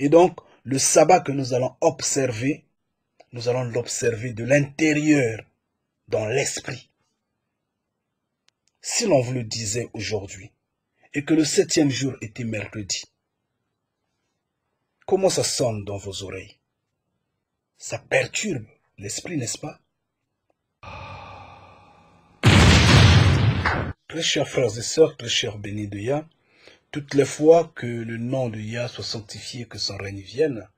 Et donc, le sabbat que nous allons observer, nous allons l'observer de l'intérieur, dans l'esprit. Si l'on vous le disait aujourd'hui, et que le 7e jour était mercredi, comment ça sonne dans vos oreilles? Ça perturbe l'esprit, n'est-ce pas? Très chers frères et sœurs, très chers bénis de Yah, toutes les fois que le nom de Yah soit sanctifié, que son règne vienne,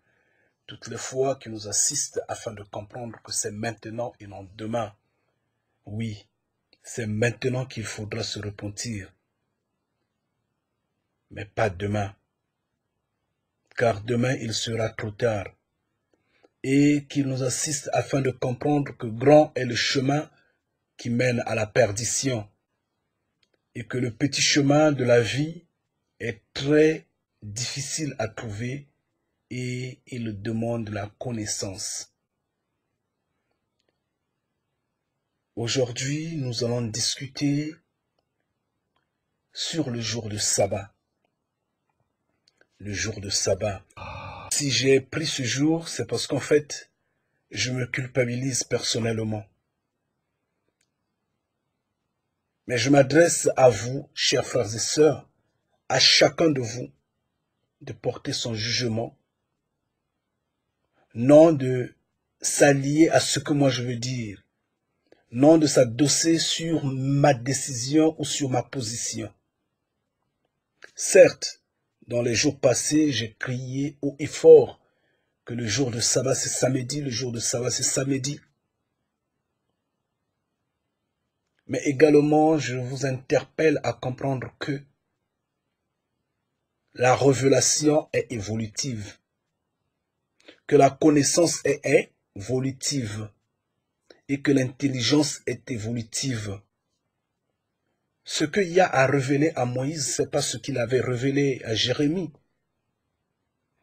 toutes les fois qu'il nous assiste afin de comprendre que c'est maintenant et non demain. Oui, c'est maintenant qu'il faudra se repentir, mais pas demain, car demain il sera trop tard. Et qu'il nous assiste afin de comprendre que grand est le chemin qui mène à la perdition, et que le petit chemin de la vie est très difficile à trouver et il demande la connaissance. Aujourd'hui, nous allons discuter sur le jour de sabbat. Le jour de sabbat. Si j'ai pris ce jour, c'est parce qu'en fait, je me culpabilise personnellement. Mais je m'adresse à vous, chers frères et sœurs, à chacun de vous, de porter son jugement, non de s'allier à ce que moi je veux dire, non de s'adosser sur ma décision ou sur ma position. Certes, dans les jours passés, j'ai crié haut et fort que le jour de sabbat c'est samedi, le jour de sabbat c'est samedi. Mais également, je vous interpelle à comprendre que la révélation est évolutive, que la connaissance est évolutive et que l'intelligence est évolutive. Ce que Yah a révélé à Moïse, ce n'est pas ce qu'il avait révélé à Jérémie.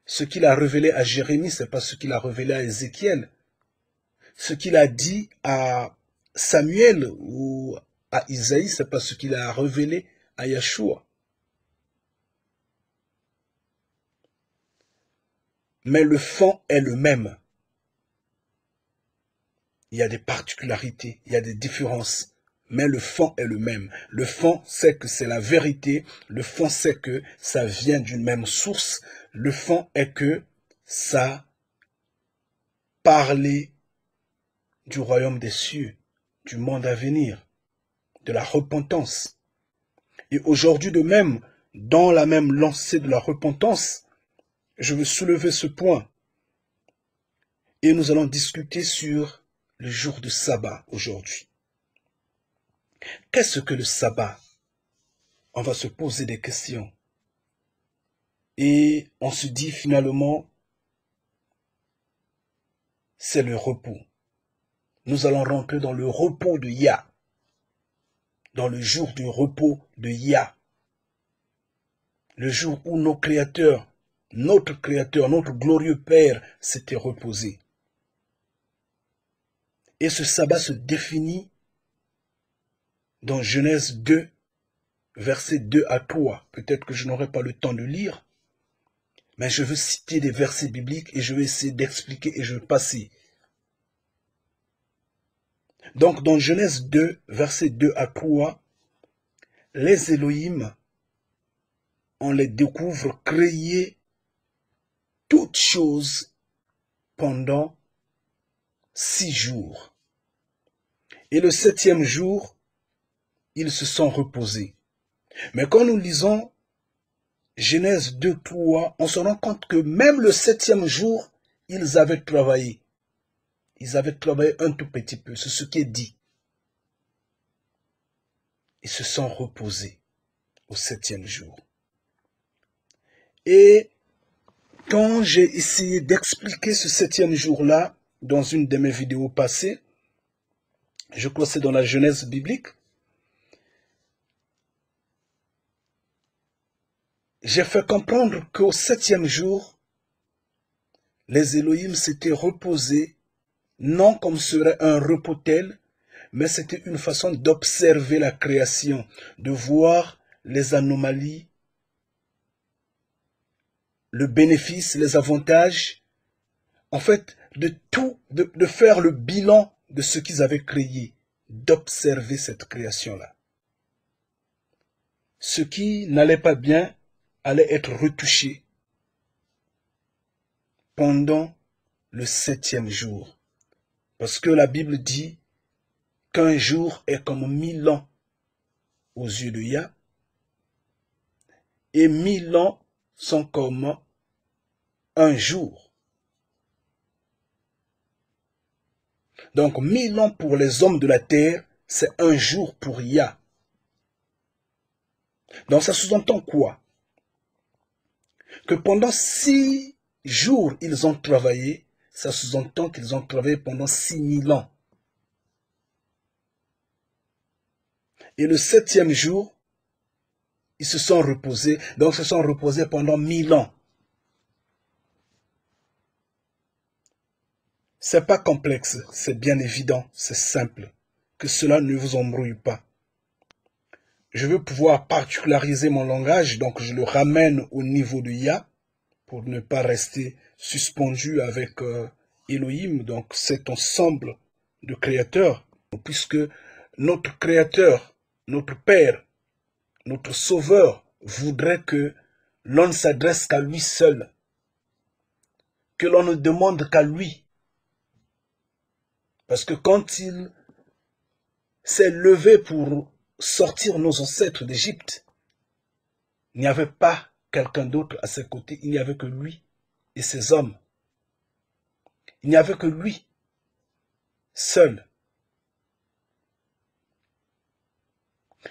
Ce qu'il a révélé à Jérémie, ce n'est pas ce qu'il a révélé à Ézéchiel. Ce qu'il a dit à Samuel ou à Isaïe, ce n'est pas ce qu'il a révélé à Yeshua. Mais le fond est le même. Il y a des particularités, il y a des différences, mais le fond est le même. Le fond, c'est que c'est la vérité. Le fond, c'est que ça vient d'une même source. Le fond est que ça parlait du royaume des cieux, du monde à venir, de la repentance. Et aujourd'hui de même, dans la même lancée de la repentance, je veux soulever ce point. Et nous allons discuter sur le jour de sabbat aujourd'hui. Qu'est-ce que le sabbat? On va se poser des questions. Et on se dit finalement, c'est le repos. Nous allons rentrer dans le repos de Yah. Dans le jour du repos de Yah. Le jour où notre Créateur, notre glorieux Père s'était reposé. Et ce sabbat se définit dans Genèse 2, versets 2 à 3. Peut-être que je n'aurai pas le temps de lire, mais je veux citer des versets bibliques et je vais essayer d'expliquer et je vais passer. Donc dans Genèse 2, versets 2 à 3, les Elohim, on les découvre créer toutes choses pendant 6 jours. Et le 7e jour, ils se sont reposés. Mais quand nous lisons Genèse 2, 3, on se rend compte que même le 7e jour, ils avaient travaillé. Ils avaient travaillé un tout petit peu, c'est ce qui est dit. Ils se sont reposés au 7e jour. Et quand j'ai essayé d'expliquer ce 7e jour-là, dans une de mes vidéos passées, je crois que c'est dans la Genèse biblique, j'ai fait comprendre qu'au 7e jour, les Elohim s'étaient reposés, non comme serait un repos tel, mais c'était une façon d'observer la création, de voir les anomalies le bénéfice, les avantages, en fait, de tout, de faire le bilan de ce qu'ils avaient créé, d'observer cette création-là. Ce qui n'allait pas bien allait être retouché pendant le 7e jour. Parce que la Bible dit qu'un jour est comme 1000 ans aux yeux de Yah, et 1000 ans sont comme un jour. Donc 1000 ans pour les hommes de la terre, c'est un jour pour Yah. Donc ça sous-entend quoi? Que pendant 6 jours ils ont travaillé, ça sous-entend qu'ils ont travaillé pendant 6000 ans. Et le 7e jour, ils se sont reposés, donc se sont reposés pendant 1000 ans. C'est pas complexe, c'est bien évident, c'est simple. Que cela ne vous embrouille pas. Je veux pouvoir particulariser mon langage, donc je le ramène au niveau de Yah, pour ne pas rester suspendu avec Elohim, donc cet ensemble de créateurs, puisque notre créateur, notre Père, notre Sauveur voudrait que l'on ne s'adresse qu'à lui seul, que l'on ne demande qu'à lui. Parce que quand il s'est levé pour sortir nos ancêtres d'Égypte, il n'y avait pas quelqu'un d'autre à ses côtés, il n'y avait que lui et ses hommes. Il n'y avait que lui, seul.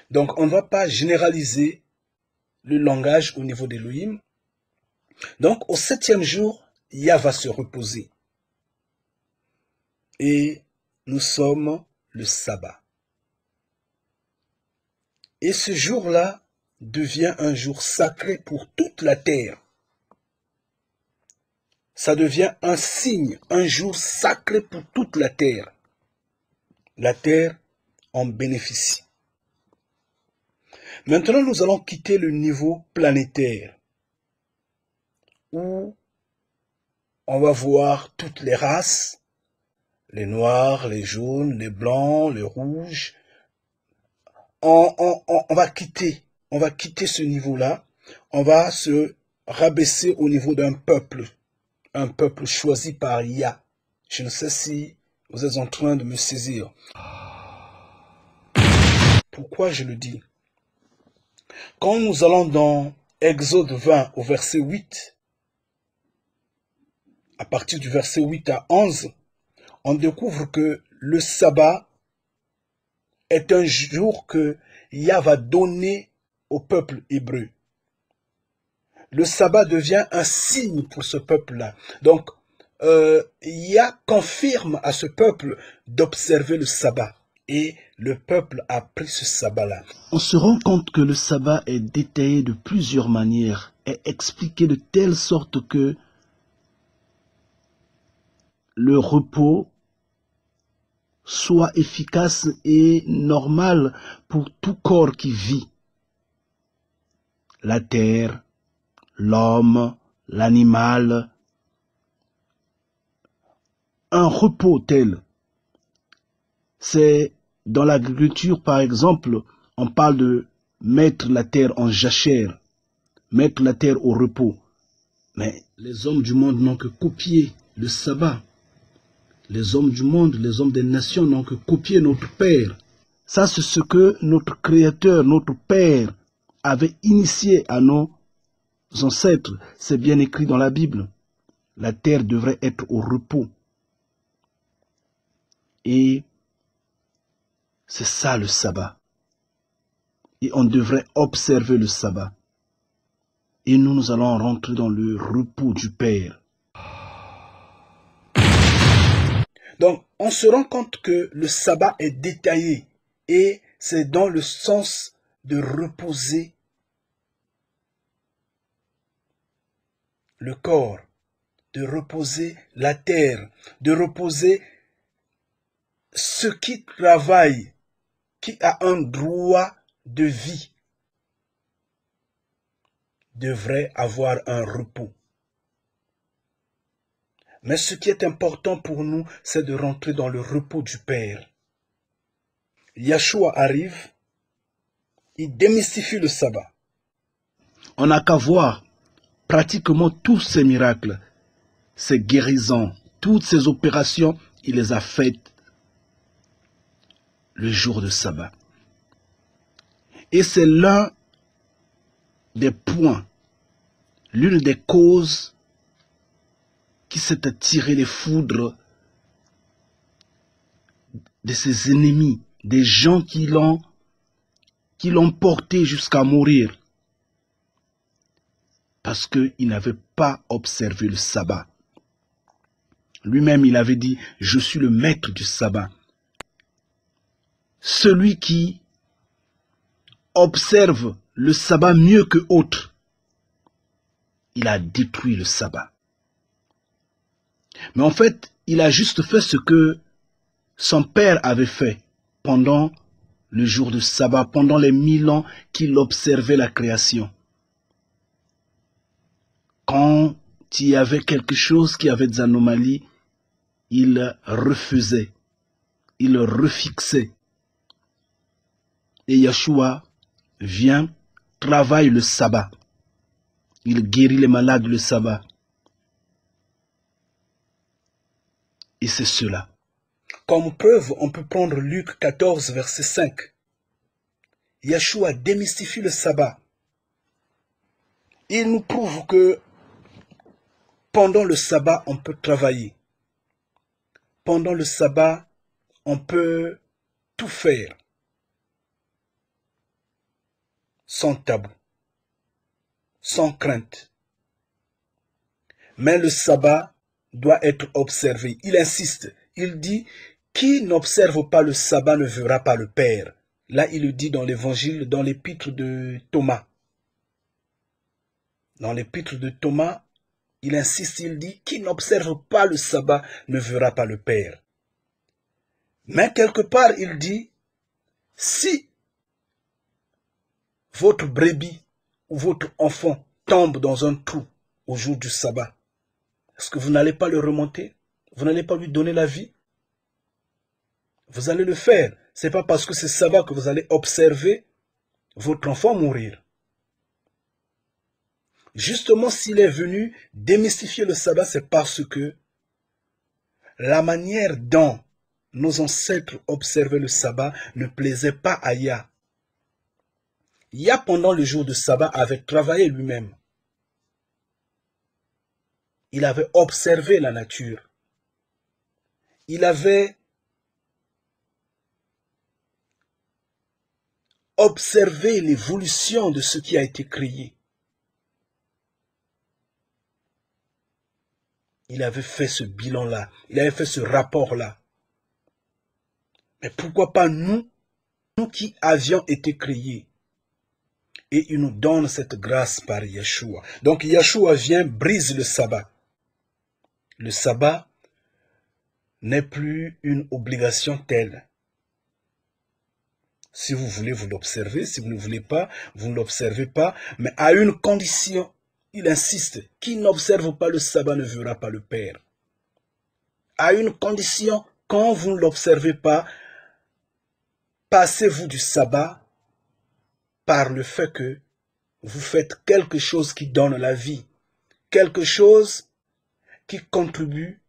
Donc on ne va pas généraliser le langage au niveau d'Elohim. Donc au 7e jour, Yah va se reposer. Et nous sommes le sabbat. Et ce jour-là devient un jour sacré pour toute la terre. Ça devient un signe, un jour sacré pour toute la terre. La terre en bénéficie. Maintenant, nous allons quitter le niveau planétaire, où on va voir toutes les races, les noirs, les jaunes, les blancs, les rouges. On va quitter ce niveau-là, on va se rabaisser au niveau d'un peuple choisi par Yah. Je ne sais si vous êtes en train de me saisir. Pourquoi je le dis? Quand nous allons dans Exode 20 au verset 8, à partir du verset 8 à 11, on découvre que le sabbat est un jour que Yah va donner au peuple hébreu. Le sabbat devient un signe pour ce peuple-là. Donc, Yah confirme à ce peuple d'observer le sabbat. Et le peuple a pris ce sabbat-là. On se rend compte que le sabbat est détaillé de plusieurs manières, est expliqué de telle sorte que le repos soit efficace et normal pour tout corps qui vit. La terre, l'homme, l'animal. Un repos tel, c'est dans l'agriculture par exemple, on parle de mettre la terre en jachère, mettre la terre au repos. Mais les hommes du monde n'ont que copié le sabbat. Les hommes du monde, les hommes des nations n'ont que copié notre Père. Ça, c'est ce que notre Créateur, notre Père, avait initié à nos ancêtres. C'est bien écrit dans la Bible. La terre devrait être au repos. Et c'est ça le sabbat. Et on devrait observer le sabbat. Et nous allons rentrer dans le repos du Père. Donc, on se rend compte que le sabbat est détaillé et c'est dans le sens de reposer le corps, de reposer la terre, de reposer ce qui travaille, qui a un droit de vie, devrait avoir un repos. Mais ce qui est important pour nous, c'est de rentrer dans le repos du Père. Yeshua arrive, il démystifie le sabbat. On n'a qu'à voir pratiquement tous ces miracles, ces guérisons, toutes ces opérations, il les a faites le jour de sabbat. Et c'est l'un des points, l'une des causes qui s'est attiré les foudres de ses ennemis, des gens qui l'ont porté jusqu'à mourir, parce qu'il n'avait pas observé le sabbat. Lui-même, il avait dit, je suis le maître du sabbat. Celui qui observe le sabbat mieux que autre, il a détruit le sabbat. Mais en fait, il a juste fait ce que son père avait fait pendant le jour de sabbat, pendant les 1000 ans qu'il observait la création. Quand il y avait quelque chose qui avait des anomalies, il refusait, il refixait. Et Yeshua vient, travaille le sabbat. Il guérit les malades le sabbat. Et c'est cela. Comme preuve, on peut prendre Luc 14, verset 5. Yeshua démystifie le sabbat. Il nous prouve que pendant le sabbat, on peut travailler. Pendant le sabbat, on peut tout faire sans tabou, sans crainte. Mais le sabbat doit être observé. Il insiste, il dit, qui n'observe pas le sabbat ne verra pas le Père. Là, il le dit dans l'évangile, dans l'épître de Thomas. Dans l'épître de Thomas, il insiste, il dit, qui n'observe pas le sabbat ne verra pas le Père. Mais quelque part, il dit, si votre brebis ou votre enfant tombe dans un trou au jour du sabbat, est-ce que vous n'allez pas le remonter? Vous n'allez pas lui donner la vie? Vous allez le faire. Ce n'est pas parce que c'est sabbat que vous allez observer votre enfant mourir. Justement, s'il est venu démystifier le sabbat, c'est parce que la manière dont nos ancêtres observaient le sabbat ne plaisait pas à Yah. Yah, pendant le jour de sabbat, avait travaillé lui-même. Il avait observé la nature. Il avait observé l'évolution de ce qui a été créé. Il avait fait ce bilan-là. Il avait fait ce rapport-là. Mais pourquoi pas nous qui avions été créés? Et il nous donne cette grâce par Yeshua. Donc Yeshua vient, brise le sabbat. Le sabbat n'est plus une obligation telle. Si vous voulez, vous l'observez. Si vous ne voulez pas, vous ne l'observez pas. Mais à une condition, il insiste, qui n'observe pas le sabbat ne verra pas le Père. À une condition, quand vous ne l'observez pas, passez-vous du sabbat par le fait que vous faites quelque chose qui donne la vie, quelque chose qui contribue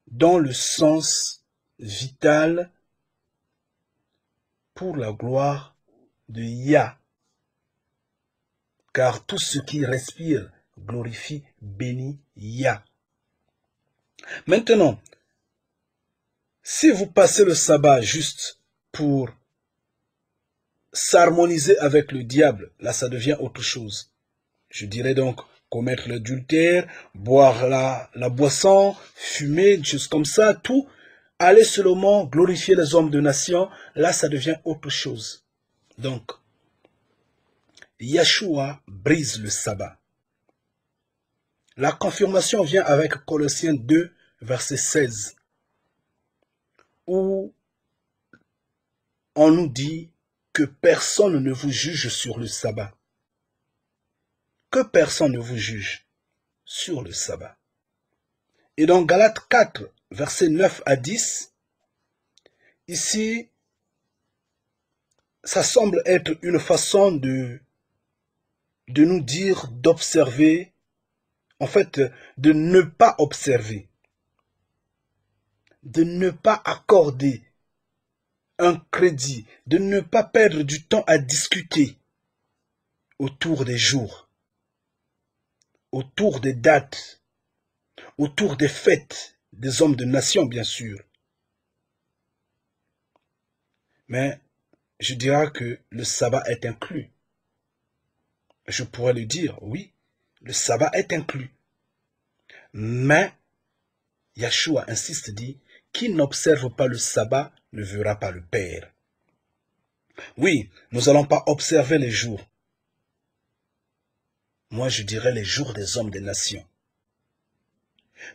dans le sens vital pour la gloire de Yah. Car tout ce qui respire glorifie, bénit Yah. Maintenant, si vous passez le sabbat juste pour s'harmoniser avec le diable, là ça devient autre chose. Je dirais donc commettre l'adultère, boire la boisson, fumer, des choses comme ça, tout, aller seulement glorifier les hommes de nation, là ça devient autre chose. Donc, Yeshua brise le sabbat. La confirmation vient avec Colossiens 2, verset 16, où on nous dit que personne ne vous juge sur le sabbat. Que personne ne vous juge. sur le sabbat. Et dans Galates 4, versets 9 à 10, ici, ça semble être une façon de nous dire d'observer, en fait, de ne pas observer, de ne pas accorder un crédit, de ne pas perdre du temps à discuter autour des jours, autour des dates, autour des fêtes des hommes de nation, bien sûr. Mais je dirais que le sabbat est inclus. Je pourrais le dire, oui, le sabbat est inclus. Mais Yeshua insiste, dit, qui n'observe pas le sabbat ne verra pas le Père. Oui, nous n'allons pas observer les jours. Moi, je dirais les jours des hommes des nations.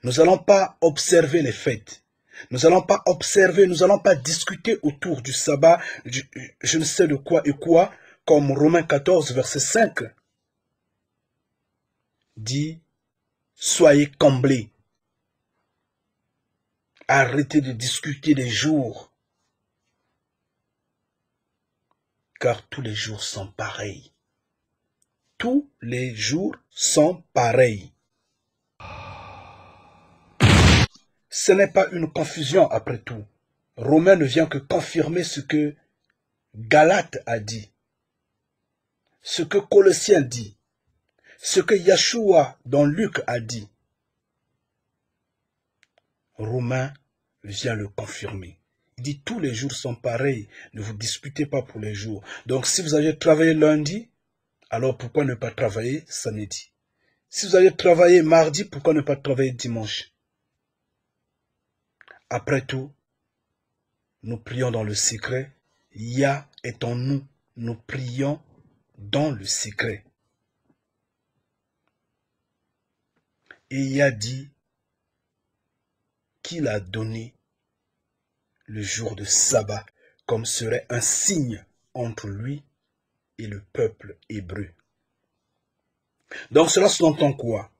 Nous n'allons pas observer les fêtes. Nous n'allons pas observer, nous n'allons pas discuter autour du sabbat, je ne sais de quoi et quoi, comme Romains 14, verset 5 dit, soyez comblés. Arrêtez de discuter des jours, car tous les jours sont pareils. Tous les jours sont pareils. Ce n'est pas une confusion après tout. Romain ne vient que confirmer ce que Galate a dit, ce que Colossiens dit, ce que Yeshua dans Luc a dit. Romain vient le confirmer. Il dit tous les jours sont pareils, ne vous disputez pas pour les jours. Donc si vous avez travaillé lundi, alors pourquoi ne pas travailler samedi? Si vous avez travaillé mardi, pourquoi ne pas travailler dimanche? Après tout, nous prions dans le secret. Yah est en nous. Nous prions dans le secret. Et Yah dit qu'il a donné le jour de sabbat comme serait un signe entre lui et le peuple hébreu. Donc cela sous-entend quoi?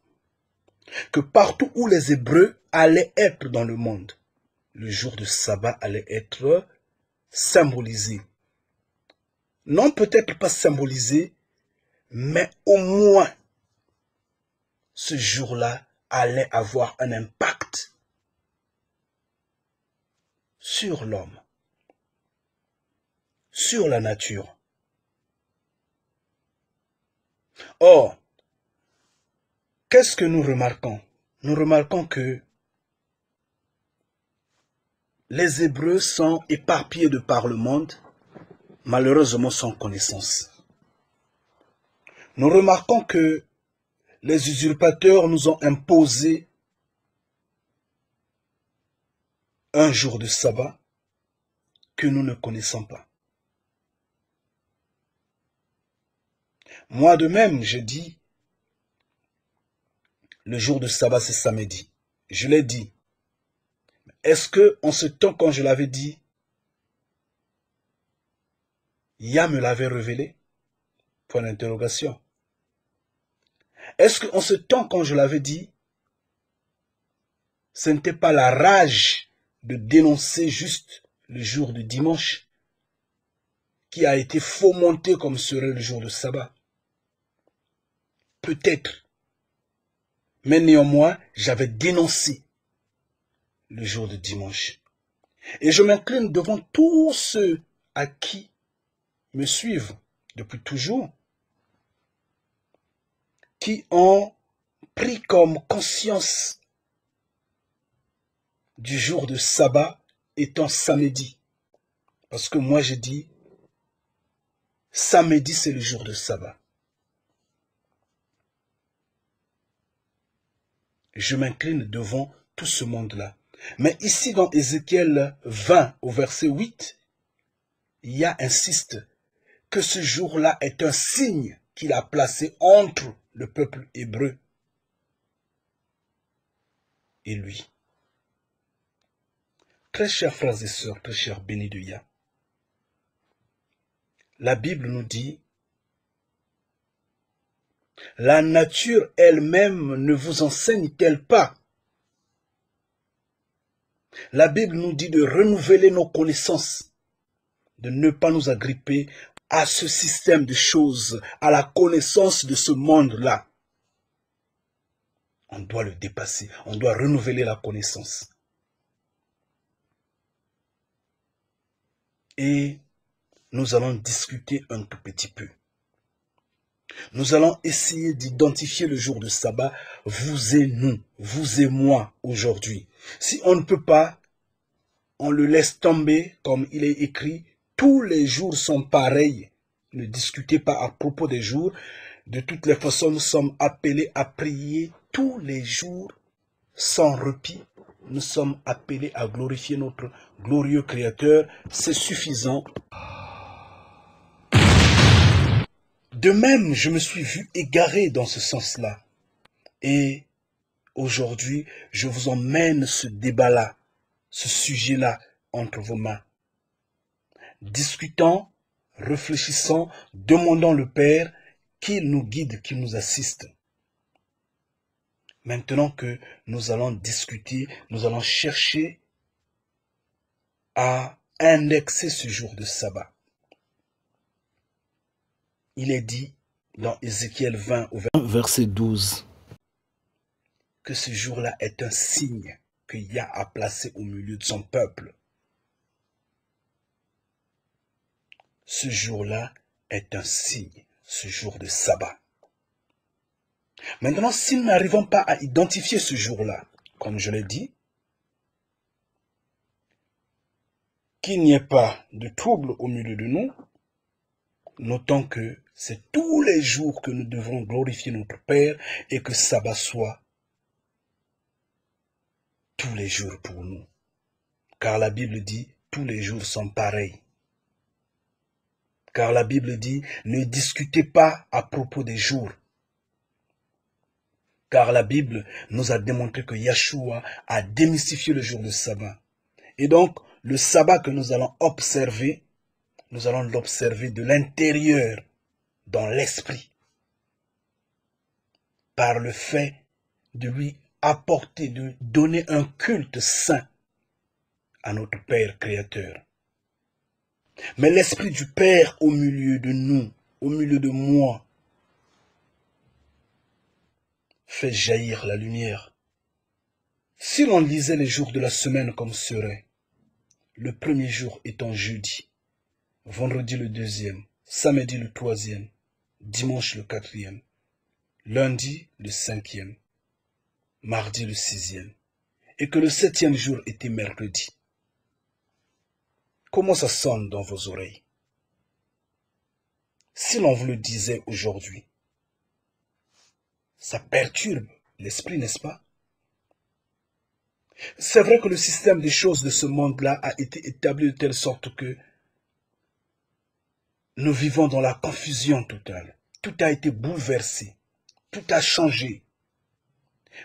Que partout où les Hébreux allaient être dans le monde, le jour de sabbat allait être symbolisé. Non peut-être pas symbolisé, mais au moins ce jour-là allait avoir un impact sur l'homme, sur la nature. Or, qu'est-ce que nous remarquons? Nous remarquons que les Hébreux sont éparpillés de par le monde, malheureusement sans connaissance. Nous remarquons que les usurpateurs nous ont imposé un jour de sabbat que nous ne connaissons pas. Moi de même, j'ai dit, le jour de sabbat c'est samedi. Je l'ai dit. Est-ce que en ce temps, quand je l'avais dit, Yah me l'avait révélé? Point d'interrogation. Est-ce qu'en ce temps, quand je l'avais dit, ce n'était pas la rage de dénoncer juste le jour du dimanche qui a été fomenté comme serait le jour de sabbat? Peut-être. Mais néanmoins, j'avais dénoncé le jour de dimanche. Et je m'incline devant tous ceux à qui me suivent depuis toujours, qui ont pris comme conscience du jour de sabbat étant samedi. Parce que moi j'ai dit, samedi c'est le jour de sabbat. Je m'incline devant tout ce monde-là. Mais ici dans Ézéchiel 20 au verset 8, Yah insiste que ce jour-là est un signe qu'il a placé entre le peuple hébreu et lui. Très chers frères et sœurs, très chers bénis de Yah, la Bible nous dit La nature elle-même ne vous enseigne-t-elle pas? La Bible nous dit de renouveler nos connaissances, de ne pas nous agripper à ce système de choses, à la connaissance de ce monde-là. On doit le dépasser, on doit renouveler la connaissance. Et nous allons discuter un tout petit peu. Nous allons essayer d'identifier le jour de sabbat, vous et nous, vous et moi aujourd'hui. Si on ne peut pas, on le laisse tomber comme il est écrit. Tous les jours sont pareils. Ne discutez pas à propos des jours. De toutes les façons, nous sommes appelés à prier tous les jours sans répit. Nous sommes appelés à glorifier notre glorieux Créateur. C'est suffisant. De même, je me suis vu égaré dans ce sens-là. Et aujourd'hui, je vous emmène ce débat-là, ce sujet-là entre vos mains. Discutons, réfléchissons, demandons le Père qu'il nous guide, qu'il nous assiste. Maintenant que nous allons discuter, nous allons chercher à indexer ce jour de sabbat. Il est dit dans Ézéchiel 20 au verset 12 que ce jour-là est un signe que Yah a placé au milieu de son peuple. Ce jour-là est un signe, ce jour de sabbat. Maintenant, si nous n'arrivons pas à identifier ce jour-là, comme je l'ai dit, qu'il n'y ait pas de trouble au milieu de nous, notons que c'est tous les jours que nous devons glorifier notre Père et que sabbat soit tous les jours pour nous. Car la Bible dit, tous les jours sont pareils. Car la Bible dit, ne discutez pas à propos des jours. Car la Bible nous a démontré que Yeshua a démystifié le jour de sabbat. Et donc, le sabbat que nous allons observer, nous allons l'observer de l'intérieur, dans l'esprit, par le fait de lui apporter, de donner un culte saint à notre Père Créateur. Mais l'Esprit du Père au milieu de nous, au milieu de moi, fait jaillir la lumière. Si l'on lisait les jours de la semaine comme serait, le premier jour étant jeudi, vendredi le deuxième, samedi le troisième, dimanche le quatrième, lundi le cinquième, mardi le sixième, et que le septième jour était mercredi. Comment ça sonne dans vos oreilles? Si l'on vous le disait aujourd'hui, ça perturbe l'esprit, n'est-ce pas? C'est vrai que le système des choses de ce monde-là a été établi de telle sorte que nous vivons dans la confusion totale. Tout a été bouleversé. Tout a changé.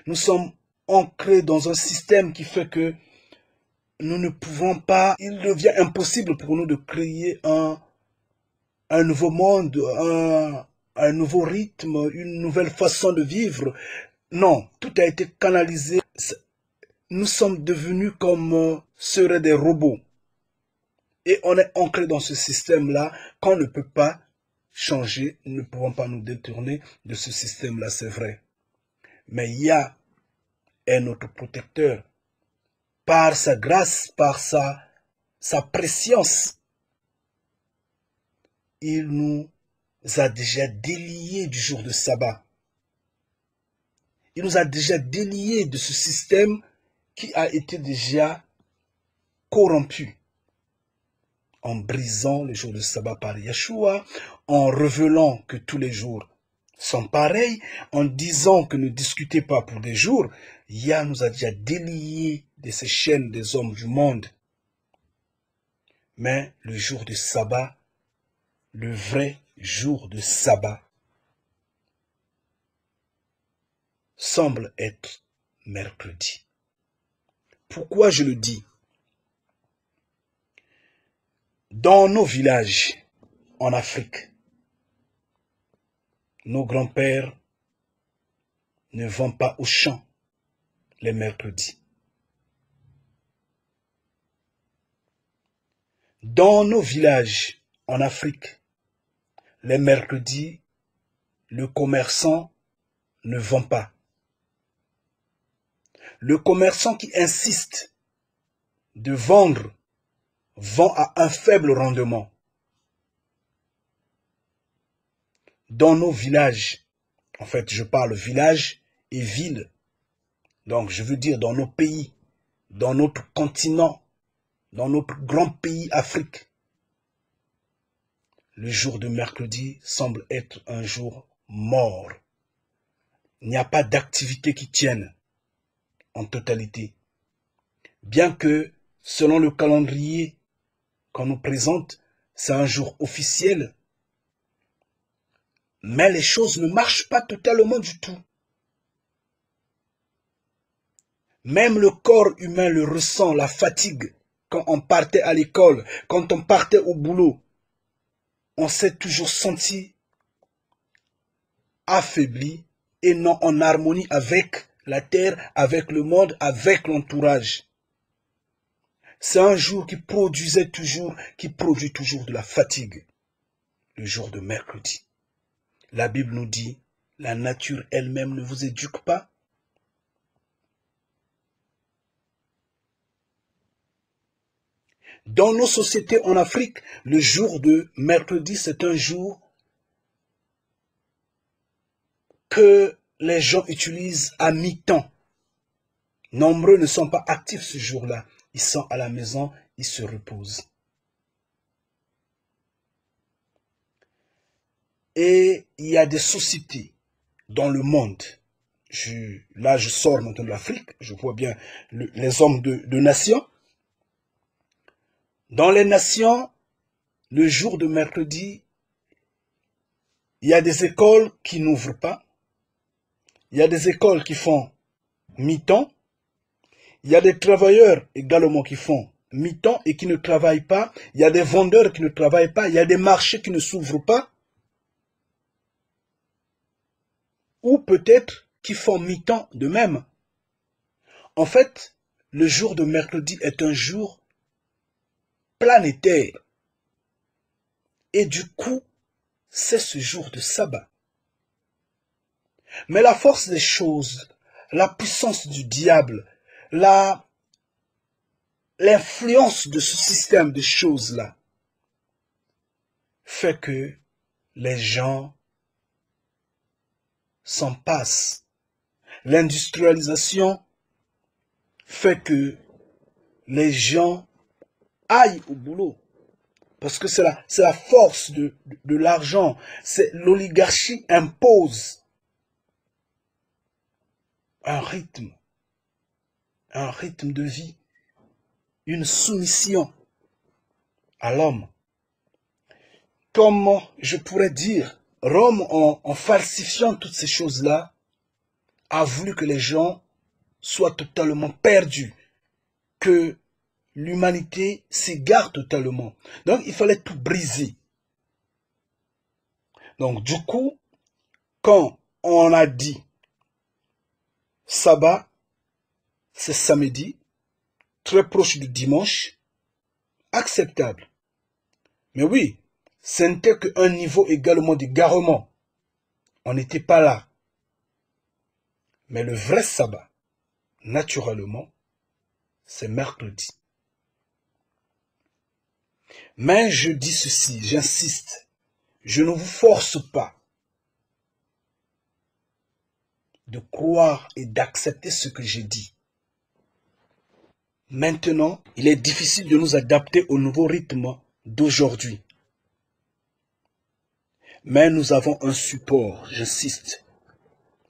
Nous sommes ancrés dans un système qui fait que nous ne pouvons pas, il devient impossible pour nous de créer un nouveau monde, un nouveau rythme, une nouvelle façon de vivre. Non, tout a été canalisé. Nous sommes devenus comme seraient des robots. Et on est ancré dans ce système-là qu'on ne peut pas changer. Nous ne pouvons pas nous détourner de ce système-là, c'est vrai. Mais Yah est notre protecteur. Par sa grâce, par sa préscience, il nous a déjà déliés du jour de sabbat. Il nous a déjà déliés de ce système qui a été déjà corrompu. En brisant le jour de sabbat par Yeshua, en révélant que tous les jours sont pareils, en disant que ne discutez pas pour des jours, Yah nous a déjà déliés de ces chaînes des hommes du monde. Mais le jour de sabbat, le vrai jour de sabbat, semble être mercredi. Pourquoi je le dis? Dans nos villages en Afrique, nos grands-pères ne vend pas aux champs les mercredis. Dans nos villages en Afrique, les mercredis, le commerçant ne vend pas. Le commerçant qui insiste de vendre vend à un faible rendement. Dans nos villages, en fait je parle village et ville, donc je veux dire dans nos pays, dans notre continent, dans notre grand pays Afrique, le jour de mercredi semble être un jour mort. Il n'y a pas d'activité qui tienne en totalité. Bien que, selon le calendrier qu'on nous présente, c'est un jour officiel, mais les choses ne marchent pas totalement du tout. Même le corps humain le ressent, la fatigue, quand on partait à l'école, quand on partait au boulot. On s'est toujours senti affaibli et non en harmonie avec la terre, avec le monde, avec l'entourage. C'est un jour qui produit toujours de la fatigue, le jour de mercredi. La Bible nous dit, la nature elle-même ne vous éduque pas. Dans nos sociétés en Afrique, le jour de mercredi, c'est un jour que les gens utilisent à mi-temps. Nombreux ne sont pas actifs ce jour-là. Ils sont à la maison, ils se reposent. Et il y a des sociétés dans le monde. Là, je sors maintenant de l'Afrique. Je vois bien les hommes de nations. Dans les nations, le jour de mercredi, il y a des écoles qui n'ouvrent pas. Il y a des écoles qui font mi-temps. Il y a des travailleurs également qui font mi-temps et qui ne travaillent pas. Il y a des vendeurs qui ne travaillent pas. Il y a des marchés qui ne s'ouvrent pas. Ou peut-être qui font mi-temps de même. En fait, le jour de mercredi est un jour planétaire. Et du coup, c'est ce jour de sabbat. Mais la force des choses, la puissance du diable, l'influence de ce système de choses-là, fait que les gens s'en passent. L'industrialisation fait que les gens aillent au boulot. Parce que c'est la force de l'argent. L'oligarchie impose un rythme de vie, une soumission à l'homme. Comme je pourrais dire, Rome, en falsifiant toutes ces choses-là, a voulu que les gens soient totalement perdus, que l'humanité s'égare totalement. Donc, il fallait tout briser. Donc, du coup, quand on a dit sabbat, c'est samedi, très proche du dimanche, acceptable. Mais oui, ce n'était qu'un niveau également d'égarement. On n'était pas là. Mais le vrai sabbat, naturellement, c'est mercredi. Mais je dis ceci, j'insiste, je ne vous force pas de croire et d'accepter ce que j'ai dit. Maintenant, il est difficile de nous adapter au nouveau rythme d'aujourd'hui. Mais nous avons un support, j'insiste.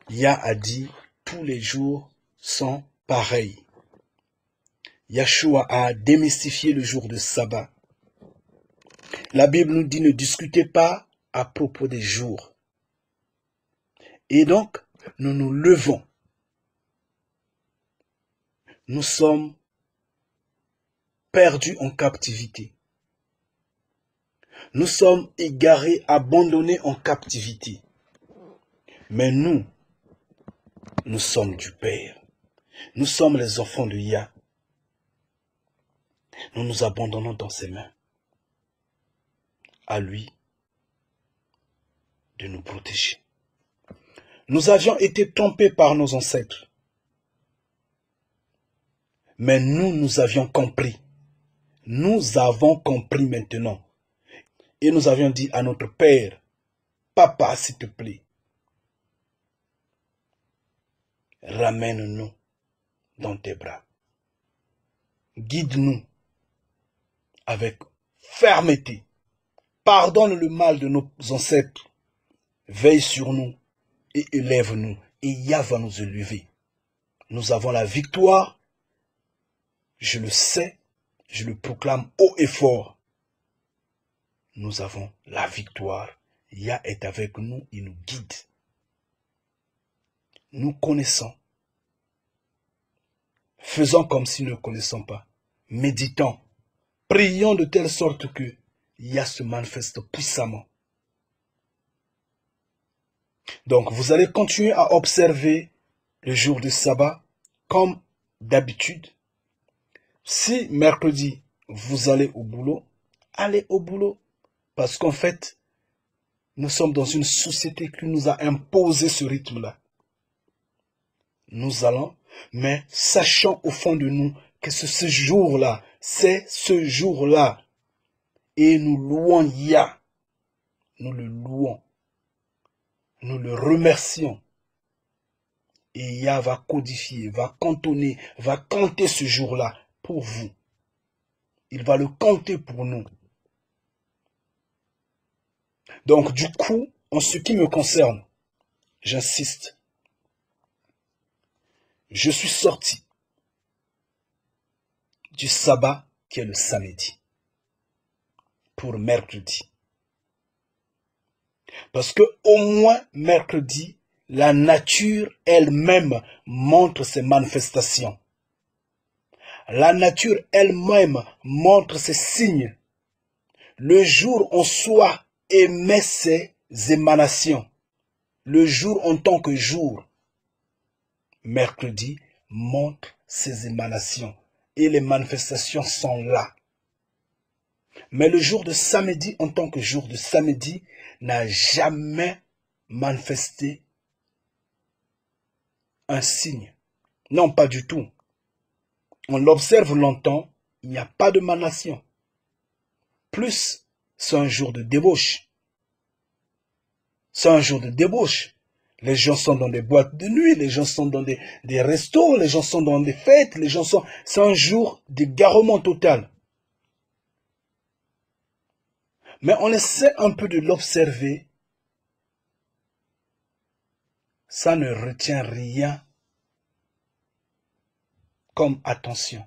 Yah a dit, tous les jours sont pareils. Yahshua a démystifié le jour de sabbat. La Bible nous dit, ne discutez pas à propos des jours. Et donc, nous nous levons. Nous sommes perdus en captivité. Nous sommes égarés, abandonnés en captivité. Mais nous, Nous sommes du Père. Nous sommes les enfants de Yah. Nous nous abandonnons dans ses mains. À lui de nous protéger. Nous avions été trompés par nos ancêtres. Mais nous avions compris. Nous avons compris maintenant. Et nous avions dit à notre Père, Papa, s'il te plaît, ramène-nous dans tes bras. Guide-nous avec fermeté. Pardonne le mal de nos ancêtres. Veille sur nous et élève-nous. Et Yah va nous élever. Nous avons la victoire. Je le sais. Je le proclame haut et fort. Nous avons la victoire. Yah est avec nous. Il nous guide. Nous connaissons. Faisons comme si nous ne connaissons pas. Méditons. Prions de telle sorte que Yah se manifeste puissamment. Donc, vous allez continuer à observer le jour de sabbat comme d'habitude. Si mercredi, vous allez au boulot, allez au boulot. Parce qu'en fait, nous sommes dans une société qui nous a imposé ce rythme-là. Nous allons, mais sachant au fond de nous que ce jour-là, c'est ce jour-là. Et nous louons Yah. Nous le louons. Nous le remercions. Et Yah va codifier, va cantonner, va compter ce jour-là pour vous. Il va le compter pour nous. Donc du coup, en ce qui me concerne, j'insiste, je suis sorti du sabbat qui est le samedi pour mercredi. Parce que au moins mercredi, la nature elle-même montre ses manifestations. La nature elle-même montre ses signes. Le jour en soi émet ses émanations. Le jour en tant que jour, mercredi, montre ses émanations. Et les manifestations sont là. Mais le jour de samedi, en tant que jour de samedi, n'a jamais manifesté un signe. Non, pas du tout. On l'observe longtemps, il n'y a pas de manation. Plus, c'est un jour de débauche. C'est un jour de débauche. Les gens sont dans des boîtes de nuit, les gens sont dans des restos, les gens sont dans des fêtes, les gens sont... C'est un jour d'égarement total. Mais on essaie un peu de l'observer. Ça ne retient rien comme attention.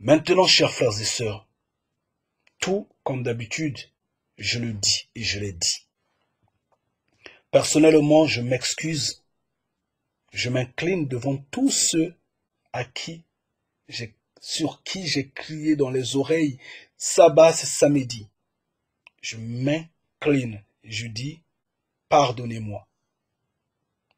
Maintenant, chers frères et sœurs, tout comme d'habitude, je le dis et je l'ai dit. Personnellement, je m'excuse. Je m'incline devant tous ceux sur qui j'ai crié dans les oreilles, sabbat c'est samedi. Je m'incline, je dis, pardonnez-moi.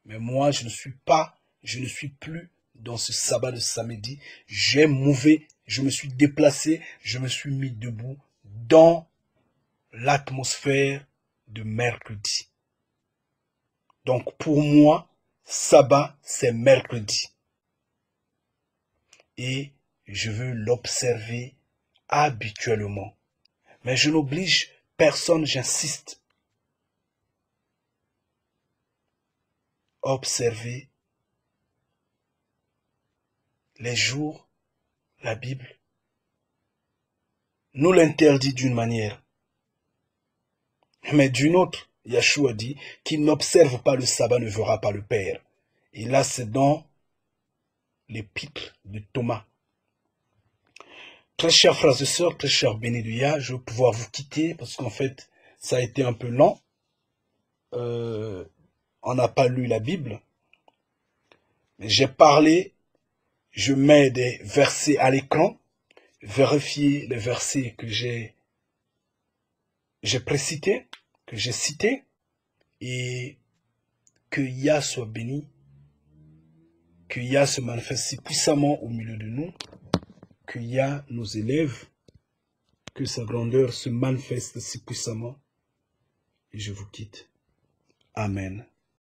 Mais moi, je ne suis plus dans ce sabbat de samedi. J'ai mouvé, je me suis déplacé, je me suis mis debout dans l'atmosphère de mercredi. Donc pour moi, sabbat, c'est mercredi. Et je veux l'observer habituellement. Mais je n'oblige personne, j'insiste. Observer les jours, la Bible nous l'interdit d'une manière. Mais d'une autre, Yahshua dit, qui n'observe pas le sabbat ne verra pas le Père. Et là, c'est dans l'épître de Thomas. Très chers frères et sœurs, très chers bénis de Yah, je vais pouvoir vous quitter parce qu'en fait, ça a été un peu lent. On n'a pas lu la Bible. Mais j'ai parlé, je mets des versets à l'écran. Vérifiez les versets que j'ai précités, que j'ai cités. et que Yah soit béni, que Yah se manifeste si puissamment au milieu de nous, que Yah nous élève, que sa grandeur se manifeste si puissamment. Et je vous quitte. Amen.